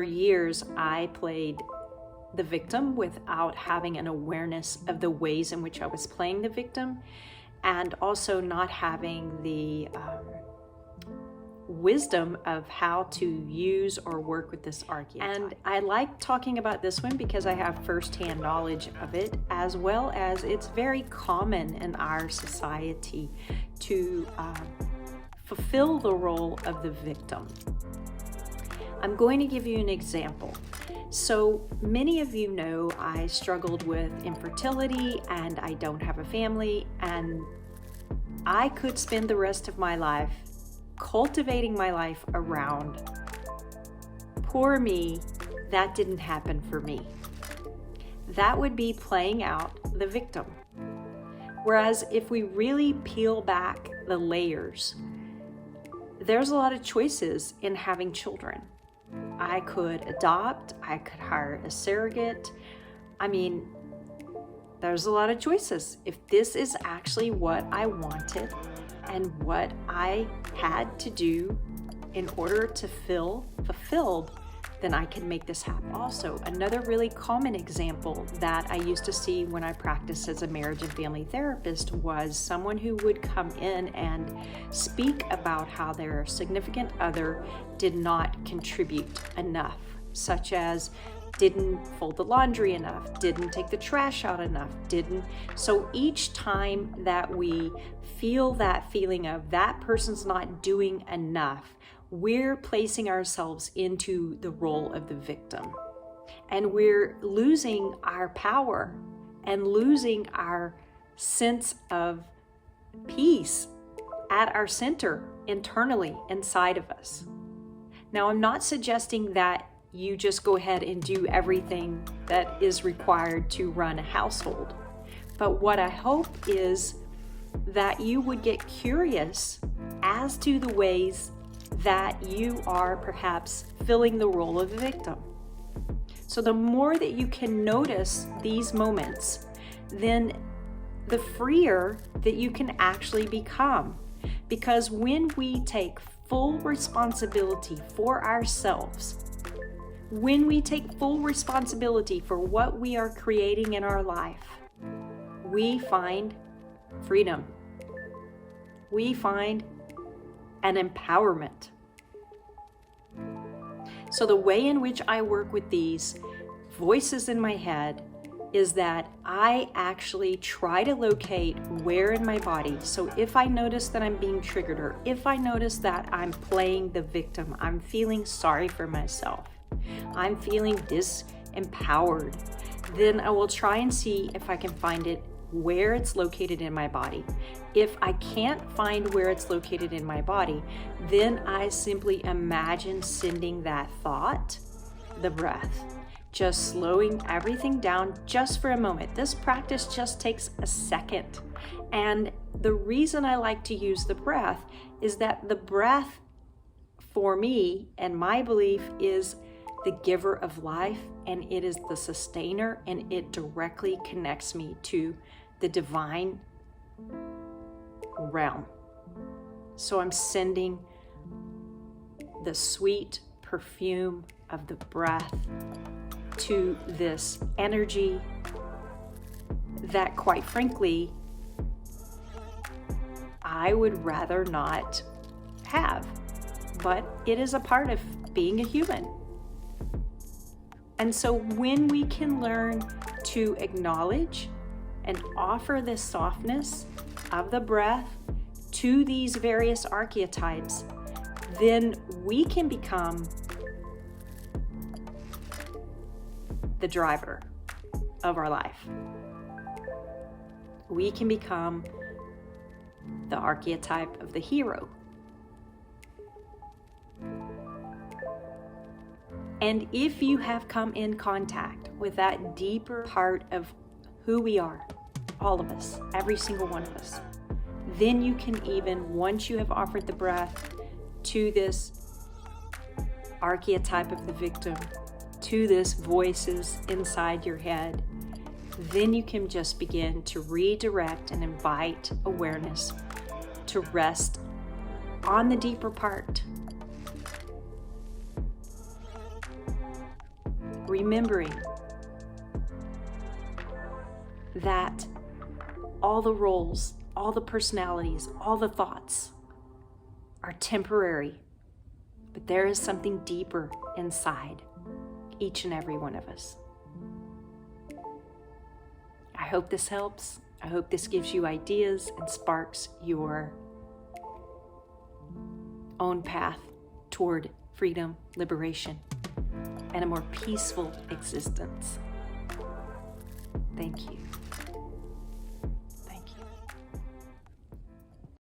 For years, I played the victim without having an awareness of the ways in which I was playing the victim, and also not having the wisdom of how to use or work with this archetype. And I like talking about this one because I have firsthand knowledge of it, as well as it's very common in our society to fulfill the role of the victim. I'm going to give you an example. So many of you know I struggled with infertility and I don't have a family, and I could spend the rest of my life cultivating my life around poor me. That didn't happen for me. That would be playing out the victim. Whereas if we really peel back the layers, there's a lot of choices in having children. I could adopt, I could hire a surrogate. I mean, there's a lot of choices. If this is actually what I wanted and what I had to do in order to feel fulfilled, then I can make this happen. Also, another really common example that I used to see when I practiced as a marriage and family therapist was someone who would come in and speak about how their significant other did not contribute enough, such as didn't fold the laundry enough, didn't take the trash out enough, didn't. So each time that we feel that feeling of that person's not doing enough, we're placing ourselves into the role of the victim. And we're losing our power and losing our sense of peace at our center, internally, inside of us. Now, I'm not suggesting that you just go ahead and do everything that is required to run a household. But what I hope is that you would get curious as to the ways that you are perhaps filling the role of the victim. So the more that you can notice these moments, then the freer that you can actually become. Because when we take full responsibility for ourselves, when we take full responsibility for what we are creating in our life, we find freedom. We find an empowerment. So the way in which I work with these voices in my head is that I actually try to locate where in my body. So if I notice that I'm being triggered, or if I notice that I'm playing the victim, I'm feeling sorry for myself, I'm feeling disempowered, then I will try and see if I can find it where it's located in my body. If I can't find where it's located in my body, then I simply imagine sending that thought, the breath, just slowing everything down just for a moment. This practice just takes a second. And the reason I like to use the breath is that the breath, for me and my belief, is the giver of life, and it is the sustainer, and it directly connects me to the divine realm. So I'm sending the sweet perfume of the breath to this energy that, quite frankly, I would rather not have, but it is a part of being a human. And so when we can learn to acknowledge and offer this softness of the breath to these various archetypes, then we can become the driver of our life. We can become the archetype of the hero. And if you have come in contact with that deeper part of who we are, all of us, every single one of us, then you can even, once you have offered the breath to this archetype of the victim, to this voices inside your head, then you can just begin to redirect and invite awareness to rest on the deeper part. remembering that all the roles, all the personalities, all the thoughts are temporary, but there is something deeper inside each and every one of us. I hope this helps. I hope this gives you ideas and sparks your own path toward freedom, liberation, and a more peaceful existence. Thank you.